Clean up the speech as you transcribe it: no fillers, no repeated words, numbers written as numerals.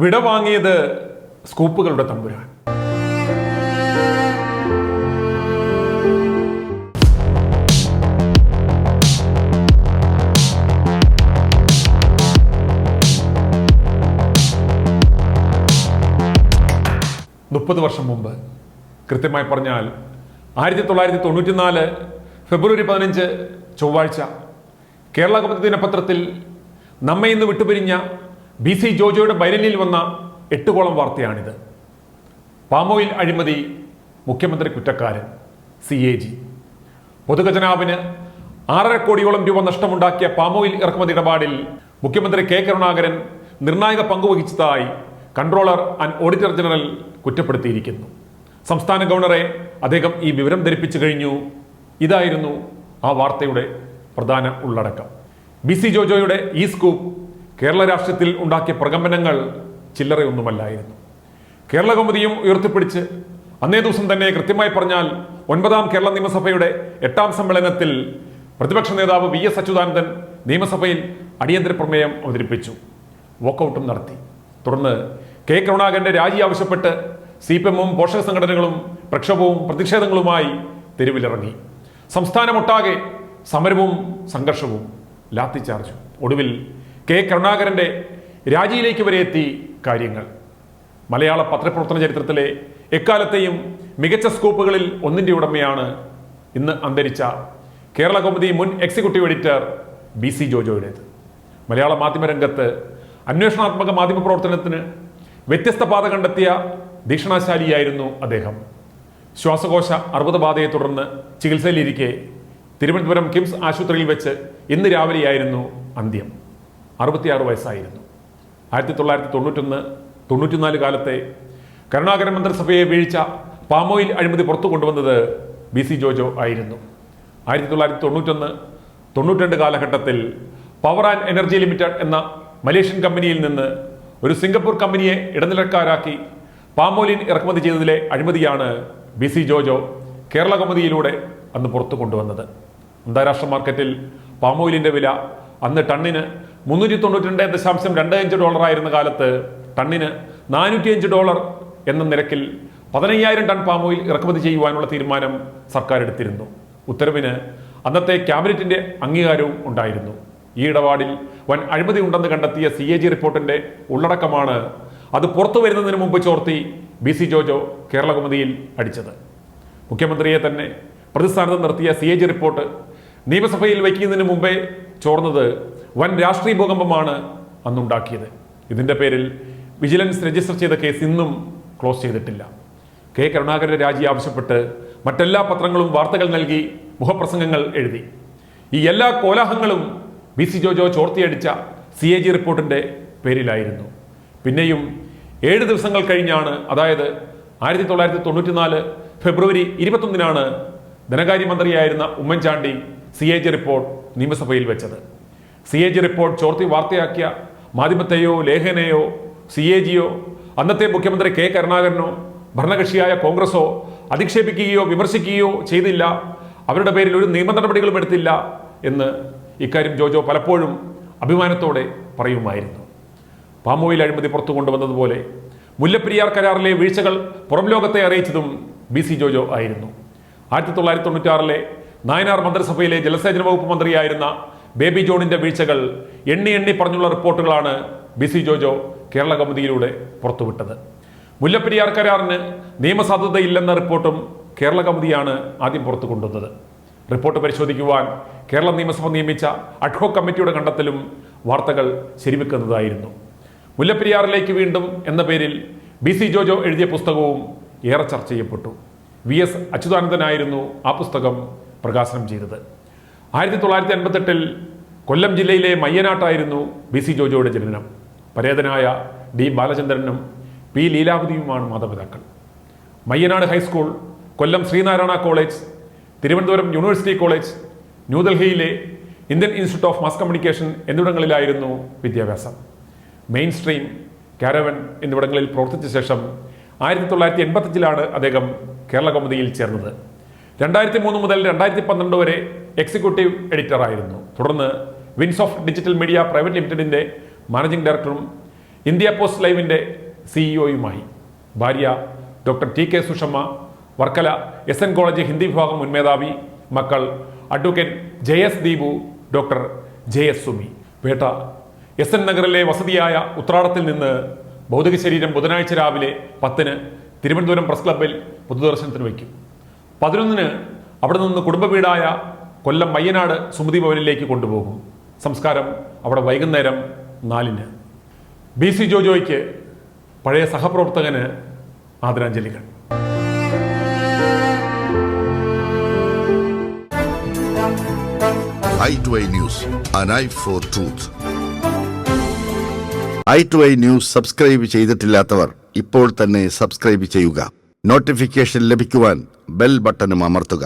വിടവാങ്ങിയത് സ്കൂപ്പുകളുടെ തമ്പുരാൻ. മുപ്പത് വർഷം മുമ്പ്, കൃത്യമായി പറഞ്ഞാൽ 1994 ഫെബ്രുവരി 15 ചൊവ്വാഴ്ച, കേരള കൗമുദി ദിനപത്രത്തിൽ നമ്മെ ഇന്ന് വിട്ടുപിരിഞ്ഞ BC ജോജോയുടെ ബൈരനിൽ വന്ന 8 കോളം വാർത്തയാണിത്. പാമോയിൽ അഴിമതി, മുഖ്യമന്ത്രി കുറ്റക്കാരൻ, CAG. പൊതുഖജനാവിന് 6.5 കോടിയോളം രൂപ നഷ്ടമുണ്ടാക്കിയ പാമോയിൽ ഇറക്കുമതി ഇടപാടിൽ മുഖ്യമന്ത്രി K. കരുണാകരൻ നിർണായക പങ്കുവഹിച്ചതായി കൺട്രോളർ ആൻഡ് ഓഡിറ്റർ ജനറൽ കുറ്റപ്പെടുത്തിയിരിക്കുന്നു. സംസ്ഥാന ഗവർണറെ അദ്ദേഹം ഈ വിവരം ധരിപ്പിച്ചു കഴിഞ്ഞു. ഇതായിരുന്നു ആ വാർത്തയുടെ പ്രധാന ഉള്ളടക്കം. BC ജോജോയുടെ ഈ സ്കൂപ്പ് കേരള രാഷ്ട്രീയത്തിൽ ഉണ്ടാക്കിയ പ്രകമ്പനങ്ങൾ ചില്ലറയൊന്നുമല്ലായിരുന്നു. കേരള കൗമുദിയും ഉയർത്തിപ്പിടിച്ച് അന്നേ ദിവസം തന്നെ, കൃത്യമായി പറഞ്ഞാൽ 9ാം കേരള നിയമസഭയുടെ 8ാം സമ്മേളനത്തിൽ പ്രതിപക്ഷ നേതാവ് VS അച്യുതാനന്ദൻ നിയമസഭയിൽ അടിയന്തര പ്രമേയം അവതരിപ്പിച്ചു. വോക്കൌട്ടും നടത്തി. തുടർന്ന് K. കരുണാകരന്റെ രാജി ആവശ്യപ്പെട്ട് CPM-ഉം പോഷക സംഘടനകളും പ്രക്ഷോഭവും പ്രതിഷേധങ്ങളുമായി തെരുവിലിറങ്ങി. സംസ്ഥാനമൊട്ടാകെ സമരവും സംഘർഷവും, ലാത്തിചാർജും. ഒടുവിൽ K. കരുണാകരന്റെ രാജിയിലേക്ക് വരെ എത്തി കാര്യങ്ങൾ. മലയാള പത്രപ്രവർത്തന ചരിത്രത്തിലെ എക്കാലത്തെയും മികച്ച സ്കൂപ്പുകളിൽ ഒന്നിന്റെ ഉടമയാണ് ഇന്ന് അന്തരിച്ച കേരള കൗമുദി മുൻ എക്സിക്യൂട്ടീവ് എഡിറ്റർ BC ജോജോയുടേത്. മലയാള മാധ്യമരംഗത്ത് അന്വേഷണാത്മക മാധ്യമ പ്രവർത്തനത്തിന് വ്യത്യസ്ത പാത കണ്ടെത്തിയ ദീക്ഷണാശാലിയായിരുന്നു അദ്ദേഹം. ശ്വാസകോശ അർബുദബാധയെ തുടർന്ന് ചികിത്സയിലിരിക്കെ തിരുവനന്തപുരം കിംസ് ആശുപത്രിയിൽ വെച്ച് ഇന്ന് രാവിലെയായിരുന്നു അന്ത്യം. 66 വയസ്സായിരുന്നു. 1991-94 കാലത്തെ കരുണാകരൻ മന്ത്രിസഭയെ വീഴ്ച പാമോയിൽ അഴിമതി പുറത്തു കൊണ്ടുവന്നത് BC ജോജോ ആയിരുന്നു. 1991-92 കാലഘട്ടത്തിൽ പവർ ആൻഡ് എനർജി ലിമിറ്റഡ് എന്ന മലേഷ്യൻ കമ്പനിയിൽ നിന്ന് ഒരു സിംഗപ്പൂർ കമ്പനിയെ ഇടനിലക്കാരാക്കി പാമോലിൻ ഇറക്കുമതി ചെയ്തതിലെ അഴിമതിയാണ് BC ജോജോ കേരള കൗമുദിയിലൂടെ അന്ന് പുറത്തു കൊണ്ടുവന്നത്. അന്താരാഷ്ട്ര മാർക്കറ്റിൽ പാമോയിലിന്റെ വില അന്ന് ടണ്ണിന് $392.25 ആയിരുന്ന കാലത്ത് ടണ്ണിന് $405 എന്ന നിരക്കിൽ 15,000 ടൺ പാമോയിൽ ഇറക്കുമതി ചെയ്യുവാനുള്ള തീരുമാനം സർക്കാർ എടുത്തിരുന്നു. ഉത്തരവിന് അന്നത്തെ ക്യാബിനറ്റിന്റെ അംഗീകാരവും ഉണ്ടായിരുന്നു. ഈ ഇടപാടിൽ വൻ അഴിമതി ഉണ്ടെന്ന് കണ്ടെത്തിയ CAG റിപ്പോർട്ടിന്റെ ഉള്ളടക്കമാണ് അത് പുറത്തു വരുന്നതിന് മുമ്പ് ചോർത്തി BC ജോജോ കേരള കൗമുദിയിൽ അടിച്ചത്. മുഖ്യമന്ത്രിയെ തന്നെ പ്രതിസ്ഥാനത്ത് നിർത്തിയ CAG റിപ്പോർട്ട് നിയമസഭയിൽ വയ്ക്കുന്നതിന് മുമ്പേ ചോർന്നത് വൻ രാഷ്ട്രീയ ഭൂകമ്പമാണ് അന്നുണ്ടാക്കിയത്. ഇതിന്റെ പേരിൽ വിജിലൻസ് രജിസ്റ്റർ ചെയ്ത കേസ് ഇന്നും ക്ലോസ് ചെയ്തിട്ടില്ല. K. കരുണാകരന്റെ രാജി ആവശ്യപ്പെട്ട് മറ്റെല്ലാ പത്രങ്ങളും വാർത്തകൾ നൽകി, മുഖപ്രസംഗങ്ങൾ എഴുതി. ഈ എല്ലാ കോലാഹലങ്ങളും BC ജോജോ ചോർത്തിയടിച്ച CAG റിപ്പോർട്ടിന്റെ പേരിലായിരുന്നു. പിന്നെയും 7 ദിവസങ്ങൾ കഴിഞ്ഞാണ്, അതായത് 1994 ഫെബ്രുവരി 21 ധനകാര്യമന്ത്രിയായിരുന്ന ഉമ്മൻചാണ്ടി CAG റിപ്പോർട്ട് നിയമസഭയിൽ വെച്ചത്. CAG റിപ്പോർട്ട് ചോർത്തി വാർത്തയാക്കിയ മാധ്യമത്തെയോ ലേഖനെയോ CAG-യോ അന്നത്തെ മുഖ്യമന്ത്രി K. കരുണാകരനോ ഭരണകക്ഷിയായ കോൺഗ്രസോ അധിക്ഷേപിക്കുകയോ വിമർശിക്കുകയോ ചെയ്തില്ല. അവരുടെ പേരിൽ ഒരു നിയമ നടപടികളും എടുത്തില്ല എന്ന് ഇക്കാര്യം ജോജോ പലപ്പോഴും അഭിമാനത്തോടെ പറയുമായിരുന്നു. പാമോയിൽ അഴിമതി പുറത്തു കൊണ്ടുവന്നതുപോലെ മുല്ലപ്പെരിയാർ കരാറിലെ വീഴ്ചകൾ പുറം ലോകത്തെ അറിയിച്ചതും BC ജോജോ ആയിരുന്നു. 1996 നായനാർ മന്ത്രിസഭയിലെ ജലസേചന വകുപ്പ് മന്ത്രിയായിരുന്ന ബേബി ജോണിന്റെ വീഴ്ചകൾ എണ്ണി പറഞ്ഞുള്ള റിപ്പോർട്ടുകളാണ് BC ജോജോ കേരള കൗമുദിയിലൂടെ പുറത്തുവിട്ടത്. മുല്ലപ്പെരിയാർ കരാറിന് നിയമസാധുതയില്ലെന്ന റിപ്പോർട്ടും കേരള കൗമുദിയാണ് ആദ്യം പുറത്തു കൊണ്ടുവന്നത്. റിപ്പോർട്ട് പരിശോധിക്കുവാൻ കേരള നിയമസഭ നിയമിച്ച അഡ്ഹോക് കമ്മിറ്റിയുടെ കണ്ടെത്തലും വാർത്തകൾ ശരിവെക്കുന്നതായിരുന്നു. മുല്ലപ്പെരിയാറിലേക്ക് വീണ്ടും എന്ന പേരിൽ BC ജോജോ എഴുതിയ പുസ്തകവും ഏറെ ചർച്ച ചെയ്യപ്പെട്ടു. VS അച്യുതാനന്ദനായിരുന്നു ആ പുസ്തകം പ്രകാശനം ചെയ്തത്. 1958 കൊല്ലം ജില്ലയിലെ മയ്യനാട്ടായിരുന്നു BC ജോജോയുടെ ജനനം. പരേതനായ D. ബാലചന്ദ്രനും P. ലീലാവതിയുമാണ് മാതാപിതാക്കൾ. Mayyanad high school, Kollam Sreenarayana college, Thiruvananthapuram university college, ന്യൂഡൽഹിയിലെ Indian institute of mass communication എന്നിവിടങ്ങളിലായിരുന്നു വിദ്യാഭ്യാസം. മെയിൻ സ്ട്രീം, കാരവൻ എന്നിവിടങ്ങളിൽ പ്രവർത്തിച്ച ശേഷം 1985 അദ്ദേഹം കേരള കൗമുദിയിൽ ചേർന്നത്. 2003 മുതൽ 2012 വരെ എക്സിക്യൂട്ടീവ് എഡിറ്റർ ആയിരുന്നു. തുടർന്ന് Vince of digital media private ലിമിറ്റഡിന്റെ മാനേജിംഗ് ഡയറക്ടറും ഇന്ത്യ പോസ്റ്റ് ലൈവിൻ്റെ സിഇഒയുമായി. ഭാര്യ doctor T K Sushamma, Varkala SN college Hindi വിഭാഗം മുൻ മേധാവി. മക്കൾ advocate JS Deepu, doctor JS Sumi. വേട്ട SN നഗറിലെ വസതിയായ ഉത്രാടത്തിൽ നിന്ന് ഭൗതിക ശരീരം ബുധനാഴ്ച രാവിലെ 10-ന് തിരുവനന്തപുരം പ്രസ് ക്ലബ്ബിൽ പൊതുദർശനത്തിന് വയ്ക്കും. 11-ന് അവിടെ നിന്ന് കുടുംബ വീടായ കൊല്ലം മയ്യനാട് സുമതി ഭവനിലേക്ക് കൊണ്ടുപോകും. സംസ്കാരം അവിടെ വൈകുന്നേരം 4-ന്. BC ജോജോയ്ക്ക് പഴയ സഹപ്രവർത്തകന് ആദരാഞ്ജലികൾ. i2i News, an eye for truth. i2i News subscribe ചെയ്തിട്ടില്ലാത്തവർ ഇപ്പോൾ തന്നെ സബ്സ്ക്രൈബ് ചെയ്യുക. നോട്ടിഫിക്കേഷൻ ലഭിക്കുവാൻ ബെൽ ബട്ടണും അമർത്തുക.